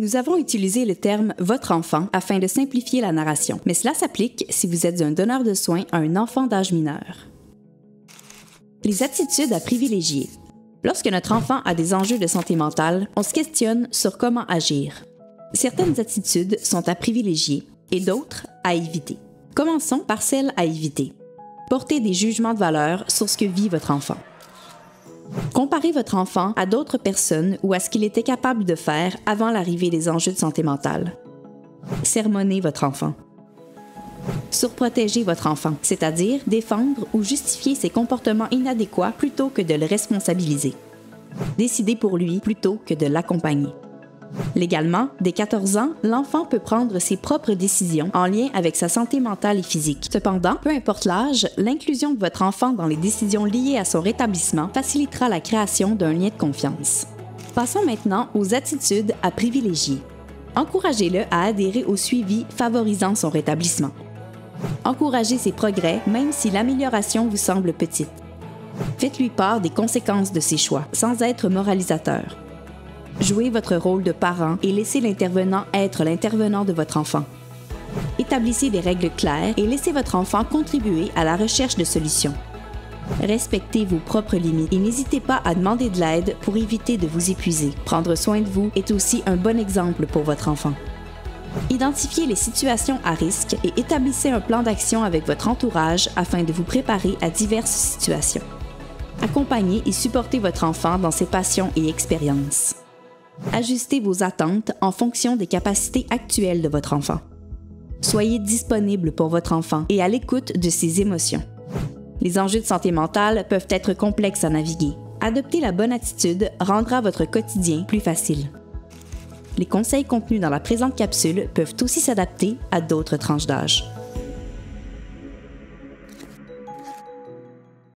Nous avons utilisé le terme « votre enfant » afin de simplifier la narration, mais cela s'applique si vous êtes un donneur de soins à un enfant d'âge mineur. Les attitudes à privilégier. Lorsque notre enfant a des enjeux de santé mentale, on se questionne sur comment agir. Certaines attitudes sont à privilégier et d'autres à éviter. Commençons par celles à éviter. Portez des jugements de valeur sur ce que vit votre enfant. Comparez votre enfant à d'autres personnes ou à ce qu'il était capable de faire avant l'arrivée des enjeux de santé mentale. Sermonnez votre enfant. Surprotégez votre enfant, c'est-à-dire défendre ou justifier ses comportements inadéquats plutôt que de le responsabiliser. Décidez pour lui plutôt que de l'accompagner. Légalement, dès 14 ans, l'enfant peut prendre ses propres décisions en lien avec sa santé mentale et physique. Cependant, peu importe l'âge, l'inclusion de votre enfant dans les décisions liées à son rétablissement facilitera la création d'un lien de confiance. Passons maintenant aux attitudes à privilégier. Encouragez-le à adhérer au suivi favorisant son rétablissement. Encouragez ses progrès même si l'amélioration vous semble petite. Faites-lui part des conséquences de ses choix, sans être moralisateur. Jouez votre rôle de parent et laissez l'intervenant être l'intervenant de votre enfant. Établissez des règles claires et laissez votre enfant contribuer à la recherche de solutions. Respectez vos propres limites et n'hésitez pas à demander de l'aide pour éviter de vous épuiser. Prendre soin de vous est aussi un bon exemple pour votre enfant. Identifiez les situations à risque et établissez un plan d'action avec votre entourage afin de vous préparer à diverses situations. Accompagnez et supportez votre enfant dans ses passions et expériences. Ajustez vos attentes en fonction des capacités actuelles de votre enfant. Soyez disponible pour votre enfant et à l'écoute de ses émotions. Les enjeux de santé mentale peuvent être complexes à naviguer. Adopter la bonne attitude rendra votre quotidien plus facile. Les conseils contenus dans la présente capsule peuvent aussi s'adapter à d'autres tranches d'âge.